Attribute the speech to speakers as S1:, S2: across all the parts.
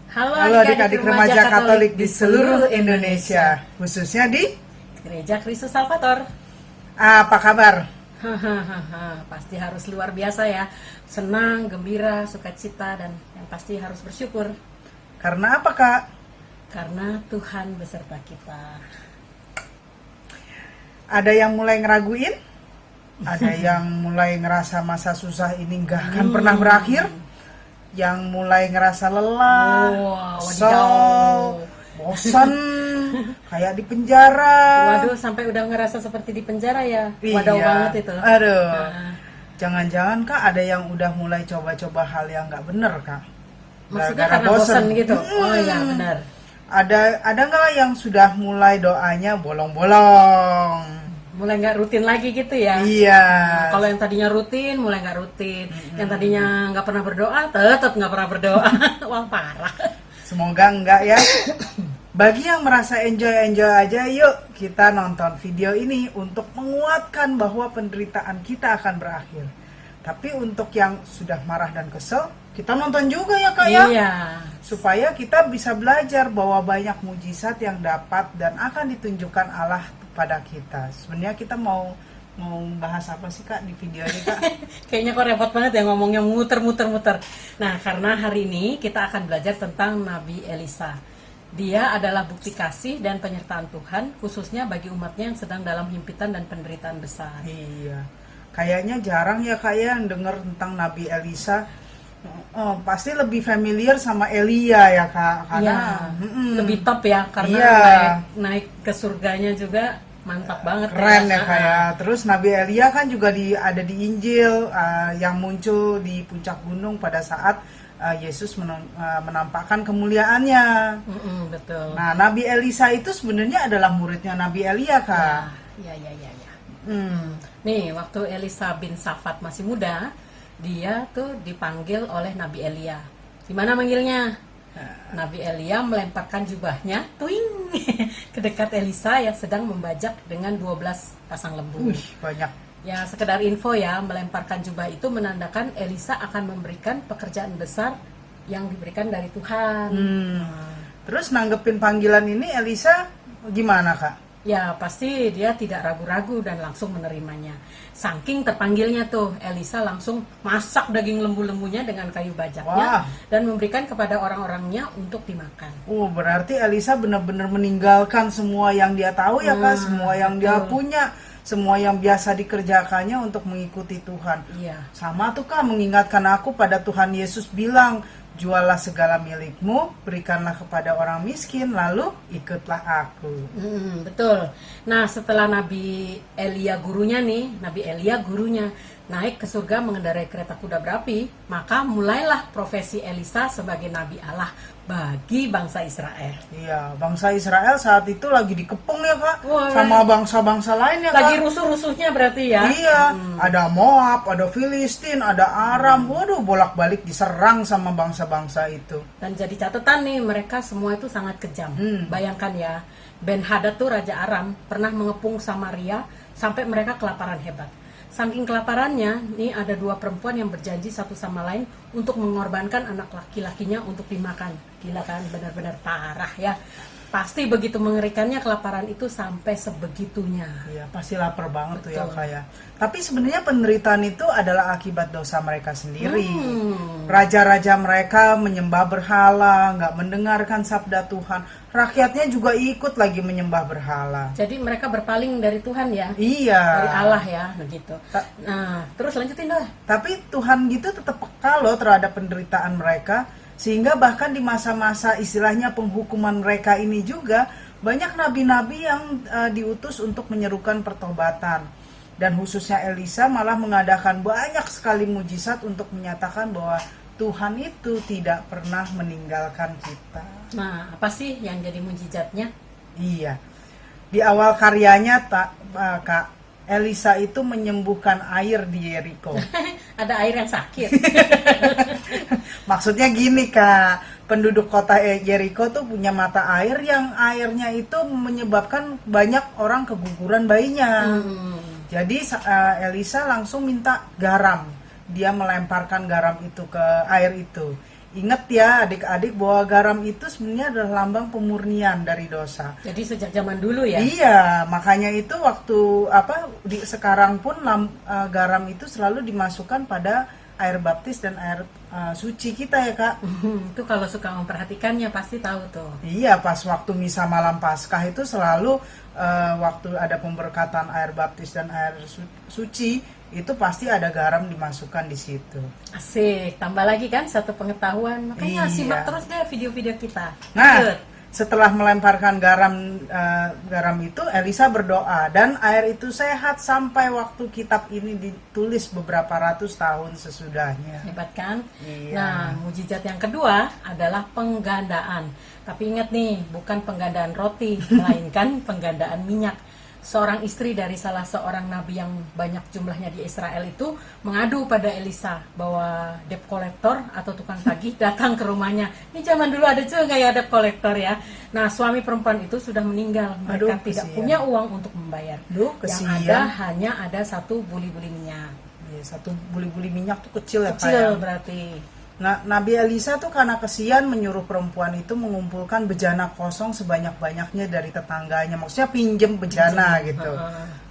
S1: Halo
S2: adik-adik remaja Katolik di seluruh Indonesia, khususnya di
S1: Gereja Kristus Salvator.
S2: apa kabar?
S1: Hahaha, pasti harus luar biasa ya. Senang, gembira, sukacita, dan yang pasti harus bersyukur.
S2: Karena apa, Kak?
S1: Karena Tuhan beserta kita.
S2: Ada yang mulai ngeraguin? Ada yang mulai ngerasa masa susah ini nggak akan pernah berakhir? Yang mulai ngerasa lelah, kesel, bosan, kayak di penjara.
S1: Waduh, sampai udah ngerasa seperti di penjara ya.
S2: Iya.
S1: Waduh banget itu.
S2: Aduh.
S1: Nah,
S2: Jangan-jangan Kak ada yang udah mulai coba-coba hal yang nggak bener, Kak?
S1: maksudnya karena bosan gitu. Oh iya, benar.
S2: Ada nggak yang sudah mulai doanya bolong-bolong?
S1: Mulai nggak rutin lagi gitu ya.
S2: Iya.
S1: Kalau yang tadinya rutin, mulai nggak rutin. Yang tadinya nggak pernah berdoa, tetap nggak pernah berdoa. Wah, parah.
S2: Semoga enggak ya. Bagi yang merasa enjoy aja, yuk kita nonton video ini untuk menguatkan bahwa penderitaan kita akan berakhir. Tapi untuk yang sudah marah dan kesel, kita nonton juga ya Kak ya.
S1: Iya.
S2: Supaya kita bisa belajar bahwa banyak mujizat yang dapat dan akan ditunjukkan Allah pada kita. Sebenarnya kita mau bahas apa sih Kak di video ini Kak?
S1: Kayaknya kok repot banget ya ngomongnya muter-muter. Nah, karena hari ini kita akan belajar tentang Nabi Elisa. Dia adalah bukti kasih dan penyertaan Tuhan, khususnya bagi umatnya yang sedang dalam himpitan dan penderitaan besar.
S2: Iya, kayaknya jarang ya Kak ya yang dengar tentang Nabi Elisa. Pasti lebih familiar sama Elia ya Kak, karena
S1: Lebih top ya, karena
S2: Iya.
S1: naik ke surganya juga mantap banget.
S2: keren ya Kak ya. Terus Nabi Elia kan juga ada di Injil yang muncul di puncak gunung pada saat Yesus menampakkan kemuliaannya.
S1: Betul.
S2: Nah, Nabi Elisa itu sebenarnya adalah muridnya Nabi Elia Kak.
S1: Ya.
S2: Hmm.
S1: Nih, waktu Elisa bin Safat masih muda, dia tuh dipanggil oleh Nabi Elia. Gimana manggilnya? Nabi Elia melemparkan jubahnya, tuing, ke dekat Elisa yang sedang membajak dengan 12 pasang lembu.
S2: Banyak.
S1: Ya, sekedar info ya, melemparkan jubah itu menandakan Elisa akan memberikan pekerjaan besar yang diberikan dari Tuhan.
S2: Terus nanggepin panggilan ini Elisa gimana Kak?
S1: Ya, pasti dia tidak ragu-ragu dan langsung menerimanya. Saking terpanggilnya tuh, Elisa langsung masak daging lembu-lembunya dengan kayu bajaknya.
S2: Wah.
S1: Dan memberikan kepada orang-orangnya untuk dimakan.
S2: Berarti Elisa benar-benar meninggalkan semua yang dia tahu ya Kak, semua yang dia punya, semua yang biasa dikerjakannya untuk mengikuti Tuhan.
S1: Iya.
S2: Sama tuh Kak, mengingatkan aku pada Tuhan Yesus bilang, jualah segala milikmu, berikanlah kepada orang miskin, lalu ikutlah aku.
S1: Betul. Nah, setelah Nabi Elia gurunya naik ke surga mengendarai kereta kuda berapi, maka mulailah profesi Elisa sebagai Nabi Allah bagi bangsa Israel.
S2: Iya, bangsa Israel saat itu lagi dikepung ya Kak,
S1: Wah.
S2: sama bangsa-bangsa lain ya Kak.
S1: Lagi rusuh-rusuhnya berarti ya.
S2: Iya, ada Moab, ada Filistin, ada Aram. Waduh, bolak-balik diserang sama bangsa-bangsa itu.
S1: Dan jadi catatan nih, mereka semua itu sangat kejam. Bayangkan ya, Ben-Hadad tuh Raja Aram pernah mengepung Samaria sampai mereka kelaparan hebat. Saking kelaparannya, nih ada 2 perempuan yang berjanji satu sama lain untuk mengorbankan anak laki-lakinya untuk dimakan. Gila kan, benar-benar parah ya. Pasti begitu mengerikannya kelaparan itu sampai sebegitunya.
S2: Iya, pasti lapar banget tuh ya
S1: Betul.
S2: Kak ya. Tapi sebenarnya penderitaan itu adalah akibat dosa mereka sendiri. Raja-raja mereka menyembah berhala, nggak mendengarkan sabda Tuhan. Rakyatnya juga ikut lagi menyembah berhala.
S1: Jadi mereka berpaling dari Tuhan ya.
S2: Iya.
S1: Dari Allah ya, begitu. Nah, terus lanjutin dah.
S2: Tapi Tuhan gitu tetap peka loh terhadap penderitaan mereka. Sehingga bahkan di masa-masa istilahnya penghukuman mereka ini juga banyak nabi-nabi yang diutus untuk menyerukan pertobatan. Dan khususnya Elisa malah mengadakan banyak sekali mujizat untuk menyatakan bahwa Tuhan itu tidak pernah meninggalkan kita.
S1: Nah, apa sih yang jadi mujizatnya?
S2: Iya. Di awal karyanya Kak, Elisa itu menyembuhkan air di Yeriko.
S1: Ada air yang sakit.
S2: Maksudnya gini Kak, penduduk kota Yeriko tuh punya mata air yang airnya itu menyebabkan banyak orang keguguran bayinya. Jadi Elisa langsung minta garam. Dia melemparkan garam itu ke air itu. Ingat ya adik-adik bahwa garam itu sebenarnya adalah lambang pemurnian dari dosa.
S1: Jadi sejak zaman dulu ya.
S2: Iya, makanya itu waktu sekarang pun garam itu selalu dimasukkan pada air baptis dan air suci kita ya Kak.
S1: Itu kalau suka memperhatikannya pasti tahu tuh.
S2: Iya, pas waktu misa malam Paskah itu selalu waktu ada pemberkatan air baptis dan air suci itu pasti ada garam dimasukkan di situ.
S1: Asik, tambah lagi kan satu pengetahuan. Makanya
S2: Iya.
S1: simak terus deh video-video kita.
S2: Nah,
S1: Lanjut.
S2: setelah melemparkan garam itu, Elisa berdoa dan air itu sehat sampai waktu kitab ini ditulis beberapa ratus tahun sesudahnya.
S1: Hebat kan?
S2: Iya.
S1: Nah, mujizat yang kedua adalah penggandaan. Tapi ingat nih, bukan penggandaan roti, melainkan penggandaan minyak. Seorang istri dari salah seorang nabi yang banyak jumlahnya di Israel itu mengadu pada Elisa bahwa debt collector atau tukang tagih datang ke rumahnya. Ini zaman dulu ada juga ya debt collector ya. Nah, suami perempuan itu sudah meninggal. Mereka
S2: Aduh,
S1: tidak
S2: kesian.
S1: punya uang untuk membayar.
S2: Duh,
S1: Yang
S2: kesian.
S1: ada hanya ada satu buli-buli minyak.
S2: Iya, satu buli-buli minyak tuh kecil ya
S1: Kecil
S2: Kak, ya?
S1: berarti.
S2: Nah, Nabi Elisa tuh karena kesian menyuruh perempuan itu mengumpulkan bejana kosong sebanyak-banyaknya dari tetangganya. Maksudnya pinjem bejana gitu.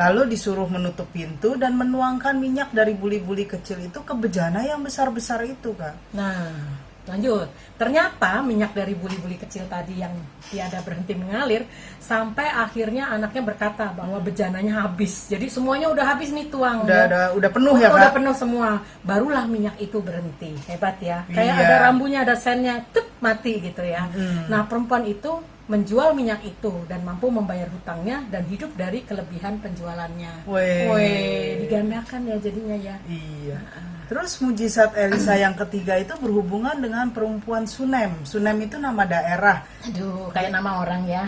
S2: Lalu disuruh menutup pintu dan menuangkan minyak dari buli-buli kecil itu ke bejana yang besar-besar itu, Kak.
S1: Nah, lanjut. Ternyata minyak dari buli-buli kecil tadi yang tiada berhenti mengalir sampai akhirnya anaknya berkata bahwa bejananya habis. Jadi semuanya udah habis nih tuang.
S2: Udah penuh ya,
S1: Udah
S2: Kak?
S1: penuh semua. Barulah minyak itu berhenti. Hebat ya. Kayak
S2: Iya.
S1: ada rambunya, ada sennya, tup mati gitu ya. Nah, perempuan itu menjual minyak itu dan mampu membayar hutangnya dan hidup dari kelebihan penjualannya.
S2: Weh.
S1: Digandakan ya jadinya ya.
S2: Iya. Terus mujizat Elisa yang ketiga itu berhubungan dengan perempuan Sunem. Sunem itu nama daerah
S1: Aduh, kayak nama orang ya.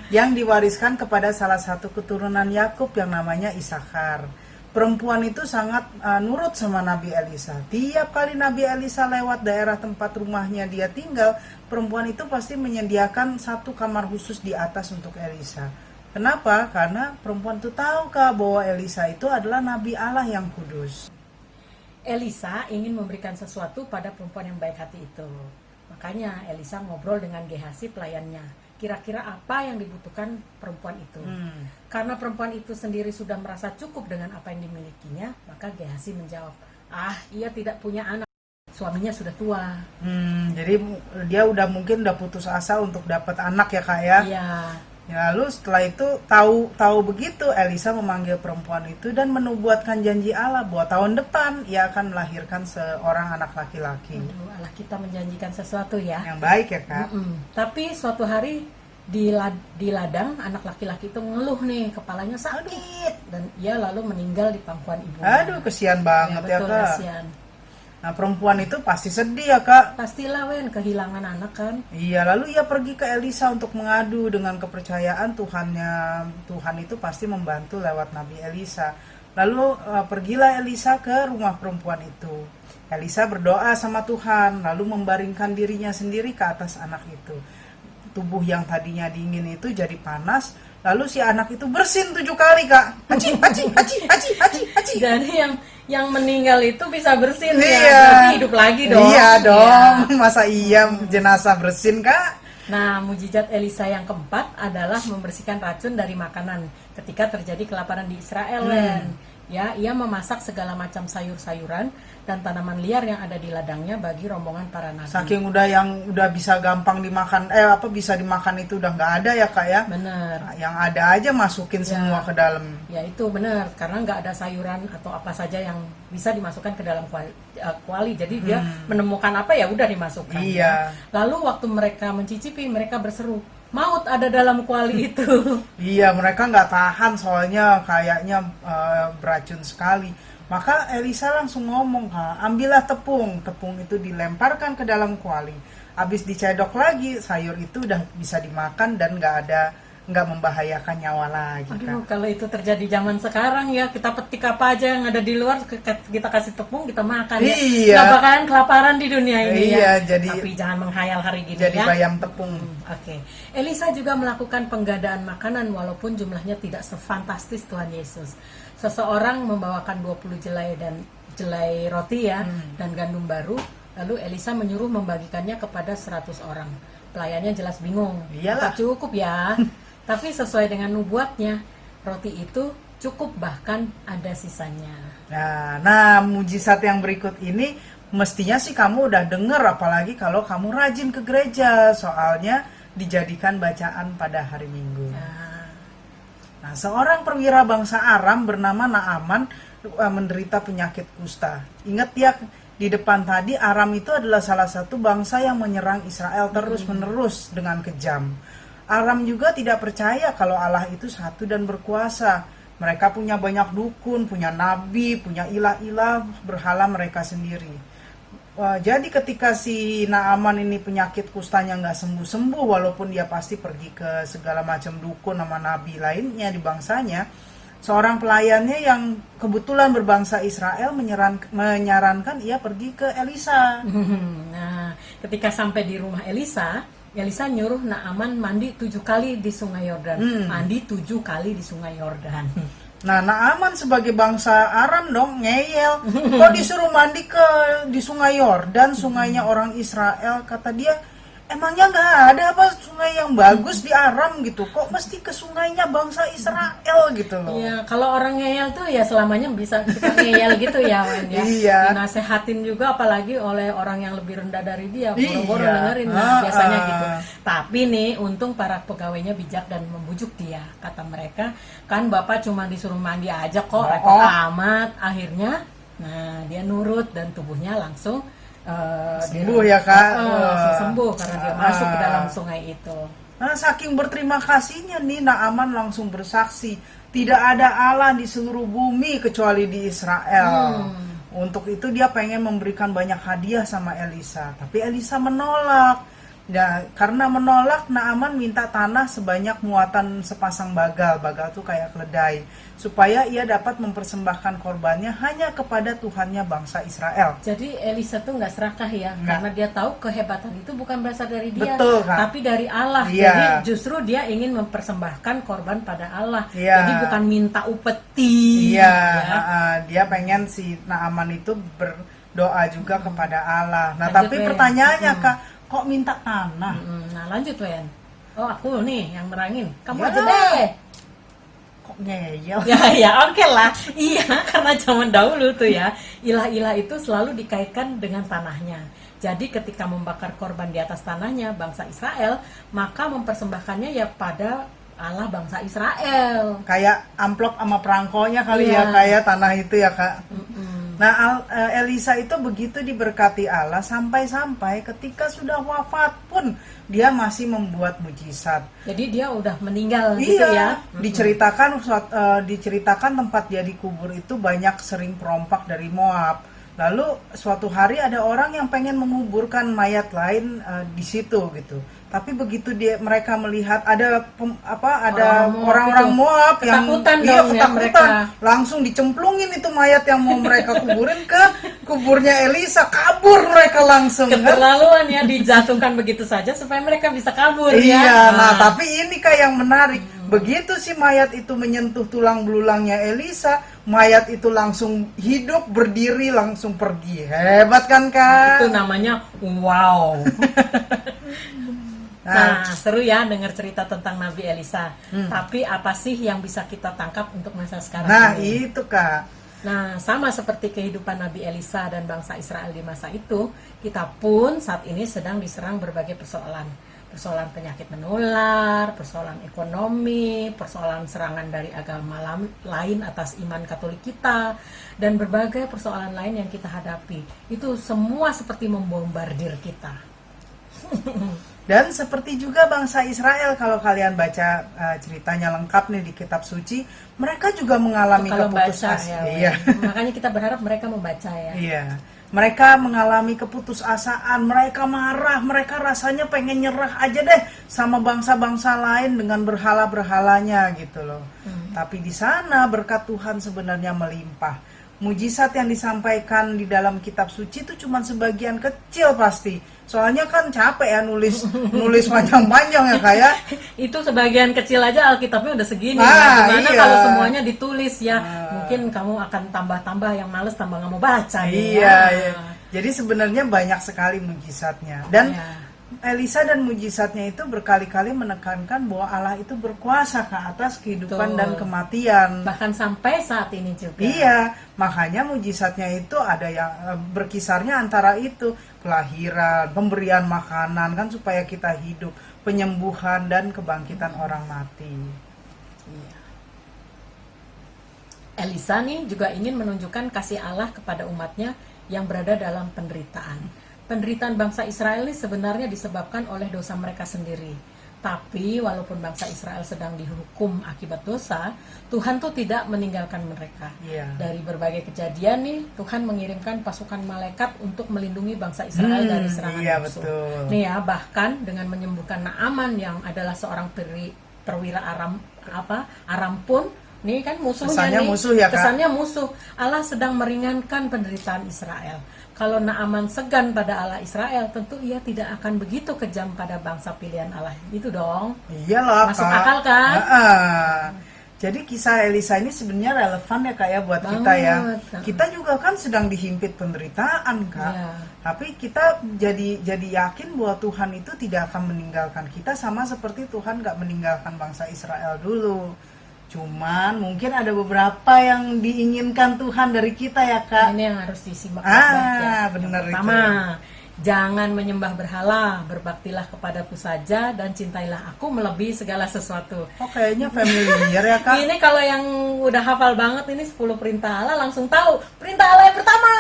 S2: yang diwariskan kepada salah satu keturunan Yakub yang namanya Isakar. Perempuan itu sangat nurut sama Nabi Elisa. Tiap kali Nabi Elisa lewat daerah tempat rumahnya dia tinggal, perempuan itu pasti menyediakan satu kamar khusus di atas untuk Elisa. Kenapa? Karena perempuan itu tahu Kak bahwa Elisa itu adalah Nabi Allah yang kudus.
S1: Elisa ingin memberikan sesuatu pada perempuan yang baik hati itu. Makanya Elisa ngobrol dengan Gehazi pelayannya. Kira-kira apa yang dibutuhkan perempuan itu? Karena perempuan itu sendiri sudah merasa cukup dengan apa yang dimilikinya, maka Gehazi menjawab, ia tidak punya anak. Suaminya sudah tua.
S2: Jadi dia mungkin udah putus asa untuk dapat anak ya Kak ya.
S1: Iya.
S2: Ya, lalu setelah itu tahu begitu Elisa memanggil perempuan itu dan menubuatkan janji Allah bahwa tahun depan ia akan melahirkan seorang anak laki-laki.
S1: Aduh, Allah kita menjanjikan sesuatu ya.
S2: Yang baik ya Kak.
S1: Tapi suatu hari di ladang anak laki-laki itu ngeluh nih, kepalanya sakit dan ia lalu meninggal di pangkuan ibunya.
S2: Aduh, kesian banget ya,
S1: betul,
S2: Kak.
S1: kasihan.
S2: Nah, perempuan itu pasti sedih ya Kak.
S1: Pastilah Wen, kehilangan anak kan.
S2: Iya, lalu ia pergi ke Elisa untuk mengadu dengan kepercayaan Tuhan itu pasti membantu lewat Nabi Elisa. Lalu pergilah Elisa ke rumah perempuan itu. Elisa berdoa sama Tuhan, lalu membaringkan dirinya sendiri ke atas anak itu. Tubuh yang tadinya dingin itu jadi panas, lalu si anak itu bersin 7 kali Kak. Haji.
S1: Jadi yang meninggal itu bisa bersin
S2: Iya.
S1: ya, berarti hidup lagi dong.
S2: Iya dong,
S1: Iya.
S2: masa iya jenazah bersin Kak?
S1: Nah, mujizat Elisa yang keempat adalah membersihkan racun dari makanan ketika terjadi kelaparan di Israel. Wen. Ya, ia memasak segala macam sayur-sayuran dan tanaman liar yang ada di ladangnya bagi rombongan para nabi.
S2: Saking udah bisa gampang dimakan, bisa dimakan itu udah nggak ada ya Kak ya?
S1: Bener.
S2: Nah, yang ada aja masukin semua ke dalam.
S1: Ya itu benar, karena nggak ada sayuran atau apa saja yang bisa dimasukkan ke dalam kuali. Jadi dia menemukan apa ya udah dimasukkan.
S2: Iya.
S1: Ya. Lalu waktu mereka mencicipi, mereka berseru, maut ada dalam kuali itu.
S2: Iya, mereka nggak tahan soalnya kayaknya beracun sekali. Maka Elisa langsung ngomong, ambillah tepung. Tepung itu dilemparkan ke dalam kuali. Habis dicedok lagi, sayur itu udah bisa dimakan dan nggak membahayakan nyawa lagi.
S1: Aduh,
S2: Kak.
S1: kalau itu terjadi zaman sekarang ya, kita petik apa aja yang ada di luar, kita kasih tepung, kita makan ya.
S2: Iya.
S1: Nggak bakalan kelaparan di dunia ini
S2: Iya,
S1: ya.
S2: jadi-
S1: Tapi jangan menghayal hari gini
S2: Jadi
S1: ya.
S2: bayam tepung.
S1: Oke. Elisa juga melakukan penggandaan makanan walaupun jumlahnya tidak sefantastis Tuhan Yesus. Seseorang membawakan 20 jelai roti ya dan gandum baru, Lalu Elisa menyuruh membagikannya kepada 100 orang. Pelayannya jelas bingung.
S2: Iyalah.
S1: "Tak cukup ya." Tapi sesuai dengan nubuatnya, roti itu cukup, bahkan ada sisanya.
S2: Nah, mujizat yang berikut ini mestinya sih kamu udah denger, apalagi kalau kamu rajin ke gereja, soalnya dijadikan bacaan pada hari Minggu. Nah, seorang perwira bangsa Aram bernama Naaman menderita penyakit kusta. Ingat ya, di depan tadi Aram itu adalah salah satu bangsa yang menyerang Israel terus-menerus dengan kejam. Aram juga tidak percaya kalau Allah itu satu dan berkuasa. Mereka punya banyak dukun, punya nabi, punya ilah-ilah berhala mereka sendiri. Jadi ketika si Naaman ini penyakit kustanya nggak sembuh-sembuh, walaupun dia pasti pergi ke segala macam dukun sama nabi lainnya di bangsanya, seorang pelayannya yang kebetulan berbangsa Israel menyarankan ia pergi ke Elisa.
S1: Nah, ketika sampai di rumah Elisa, Elisa nyuruh Naaman mandi 7 kali di Sungai Yordan. Mandi 7 kali di Sungai Yordan.
S2: Nah, Naaman sebagai bangsa Aram dong ngeyel. Kok disuruh mandi di Sungai Yordan, sungainya orang Israel? Kata dia, emangnya nggak ada apa sungai yang bagus di Aram gitu? Kok mesti ke sungainya bangsa Israel gitu loh?
S1: Iya, kalau orang ngeyel tuh ya selamanya bisa kita ngeyel gitu ya, Wen, ya.
S2: Iya.
S1: Dinasehatin juga apalagi oleh orang yang lebih rendah dari dia, boro-boro
S2: Iya.
S1: dengerin biasanya gitu. Tapi nih, untung para pegawainya bijak dan membujuk dia. Kata mereka, kan Bapak cuma disuruh mandi aja kok, repot amat. Akhirnya, nah dia nurut dan tubuhnya langsung
S2: Sembuh ya, Kak.
S1: langsung sembuh karena dia masuk ke dalam sungai itu.
S2: Nah, saking berterima kasihnya nih, Naaman langsung bersaksi, tidak ada Allah di seluruh bumi kecuali di Israel. Untuk itu dia pengen memberikan banyak hadiah sama Elisa, tapi Elisa menolak. Ya, karena menolak, Naaman minta tanah sebanyak muatan sepasang bagal. Bagal tuh kayak keledai, supaya ia dapat mempersembahkan korbannya hanya kepada Tuhannya bangsa Israel.
S1: Jadi Elisa tuh nggak serakah ya,
S2: Nggak.
S1: karena dia tahu kehebatan itu bukan berasal dari dia,
S2: Betul, Kak.
S1: tapi dari Allah.
S2: Iya.
S1: Jadi justru dia ingin mempersembahkan korban pada Allah.
S2: Iya.
S1: Jadi bukan minta upeti.
S2: Iya,
S1: ya.
S2: dia pengen si Naaman itu berdoa juga kepada Allah. Nah,
S1: Lanjut,
S2: tapi
S1: Wen.
S2: pertanyaannya, Kak, kok minta tanah?
S1: Nah lanjut, Wen. Oh, aku nih yang nerangin. Kamu
S2: Ya.
S1: aja deh.
S2: Kok ngeyel?
S1: Ya oke lah. Iya, karena zaman dahulu tuh ya, ilah-ilah itu selalu dikaitkan dengan tanahnya. Jadi ketika membakar korban di atas tanahnya bangsa Israel, maka mempersembahkannya ya pada Allah bangsa Israel.
S2: Kayak amplop sama perangkonya kali
S1: Iya.
S2: ya, kayak tanah itu ya, Kak. Nah, Elisa itu begitu diberkati Allah sampai-sampai ketika sudah wafat pun dia masih membuat mujizat.
S1: Jadi dia udah meninggal gitu ya.
S2: Diceritakan tempat dia dikubur itu banyak sering perompak dari Moab. Lalu suatu hari ada orang yang pengen menguburkan mayat lain di situ gitu. Tapi begitu mereka melihat ada orang-orang Moab yang
S1: Ketakutan dong ya mereka.
S2: langsung dicemplungin itu mayat yang mau mereka kuburin ke kuburnya Elisa, kabur mereka langsung kan?
S1: Keterlaluan ya, dijatuhkan begitu saja supaya mereka bisa kabur
S2: Iya,
S1: ya.
S2: nah tapi ini kayak yang menarik. Begitu si mayat itu menyentuh tulang belulangnya Elisa, mayat itu langsung hidup, berdiri, langsung pergi. Hebat kan, Kak?
S1: Itu namanya wow.
S2: Nah,
S1: Nah, seru ya dengar cerita tentang Nabi Elisa. Tapi apa sih yang bisa kita tangkap untuk masa sekarang
S2: nah
S1: ini?
S2: itu, Kak.
S1: Nah, sama seperti kehidupan Nabi Elisa dan bangsa Israel di masa itu, kita pun saat ini sedang diserang berbagai persoalan. Persoalan penyakit menular, persoalan ekonomi, persoalan serangan dari agama lain atas iman Katolik kita, dan berbagai persoalan lain yang kita hadapi. Itu semua seperti membombardir kita.
S2: Dan seperti juga bangsa Israel, kalau kalian baca ceritanya lengkap nih di kitab suci, mereka juga mengalami
S1: Kalau baca
S2: keputusasaan.
S1: ya,
S2: Iya.
S1: makanya kita berharap mereka membaca ya.
S2: Iya. Mereka mengalami keputusasaan, mereka marah, mereka rasanya pengen nyerah aja deh sama bangsa-bangsa lain dengan berhala-berhalanya gitu loh. Tapi di sana berkat Tuhan sebenarnya melimpah. Mujizat yang disampaikan di dalam kitab suci itu cuma sebagian kecil pasti. Soalnya kan capek ya nulis panjang-panjang ya, kayak.
S1: Itu sebagian kecil aja Alkitabnya udah segini.
S2: Nah,
S1: Gimana
S2: iya.
S1: kalau semuanya ditulis ya? Mungkin kamu akan tambah-tambah, yang males tambah nggak mau baca.
S2: Iya, iya. Jadi sebenarnya banyak sekali mujizatnya. Dan
S1: Ya.
S2: Elisa dan mujizatnya itu berkali-kali menekankan bahwa Allah itu berkuasa ke atas kehidupan
S1: Betul.
S2: dan kematian.
S1: Bahkan sampai saat ini juga.
S2: Iya, makanya mujizatnya itu ada yang berkisarnya antara itu kelahiran, pemberian makanan kan supaya kita hidup, penyembuhan dan kebangkitan orang mati.
S1: Iya. Elisa nih juga ingin menunjukkan kasih Allah kepada umatnya yang berada dalam penderitaan. Penderitaan bangsa Israel ini sebenarnya disebabkan oleh dosa mereka sendiri. Tapi walaupun bangsa Israel sedang dihukum akibat dosa, Tuhan tuh tidak meninggalkan mereka.
S2: Iya.
S1: Dari berbagai kejadian nih, Tuhan mengirimkan pasukan malaikat untuk melindungi bangsa Israel dari serangan
S2: iya,
S1: musuh.
S2: betul.
S1: Nih ya, bahkan dengan menyembuhkan Naaman yang adalah seorang perwira Aram pun, nih kan musuhnya
S2: Kesannya
S1: nih,
S2: musuh ya, Kak?
S1: kesannya musuh. Allah sedang meringankan penderitaan Israel. Kalau Naaman segan pada Allah Israel, tentu ia tidak akan begitu kejam pada bangsa pilihan Allah. Itu dong.
S2: Iyalah,
S1: Masuk
S2: Kak.
S1: akal kan?
S2: Jadi kisah Elisa ini sebenarnya relevan ya Kak ya buat kita ya.
S1: Banget.
S2: Kita juga kan sedang dihimpit penderitaan Kak.
S1: Iya.
S2: Tapi kita jadi yakin bahwa Tuhan itu tidak akan meninggalkan kita, sama seperti Tuhan gak meninggalkan bangsa Israel dulu. Cuman mungkin ada beberapa yang diinginkan Tuhan dari kita ya Kak.
S1: Ini yang harus disimak baik-baik ya.
S2: Benar
S1: Yang pertama, jangan menyembah berhala, berbaktilah kepadaku saja dan cintailah aku melebihi segala sesuatu.
S2: Oh kayaknya familiar ya Kak.
S1: Ini kalau yang udah hafal banget ini 10 perintah Allah langsung tahu. Perintah Allah yang pertama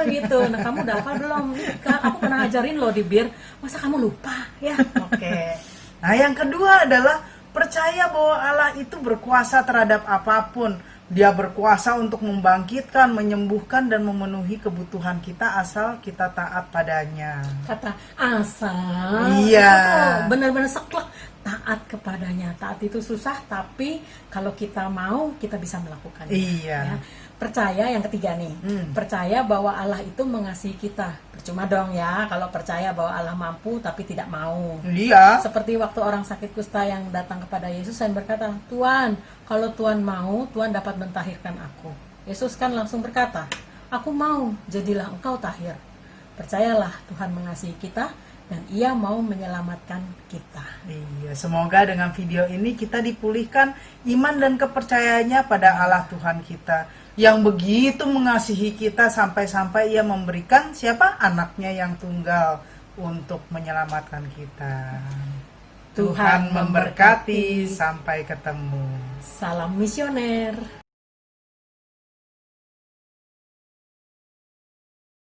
S1: gitu. Nah, kamu udah hafal belum? Kak, aku pernah ajarin loh di BIR. Masa kamu lupa? Ya, oke.
S2: Nah yang kedua adalah percaya bahwa Allah itu berkuasa terhadap apapun. Dia berkuasa untuk membangkitkan, menyembuhkan, dan memenuhi kebutuhan kita asal kita taat padanya.
S1: Kata asal.
S2: Iya.
S1: Itu tuh benar-benar seklek. Taat kepadanya. Taat itu susah, tapi kalau kita mau, kita bisa melakukannya.
S2: Iya.
S1: Ya. Percaya yang ketiga nih. Percaya bahwa Allah itu mengasihi kita. Percuma dong ya kalau percaya bahwa Allah mampu tapi tidak mau.
S2: Iya.
S1: Seperti waktu orang sakit kusta yang datang kepada Yesus dan berkata, Tuhan, kalau Tuhan mau, Tuhan dapat mentahirkan aku. Yesus kan langsung berkata, aku mau, jadilah engkau tahir. Percayalah Tuhan mengasihi kita dan ia mau menyelamatkan kita.
S2: Iya, semoga dengan video ini kita dipulihkan iman dan kepercayaannya pada Allah Tuhan kita yang begitu mengasihi kita sampai-sampai ia memberikan siapa? Anaknya yang tunggal untuk menyelamatkan kita. Tuhan memberkati, sampai ketemu.
S1: Salam misioner.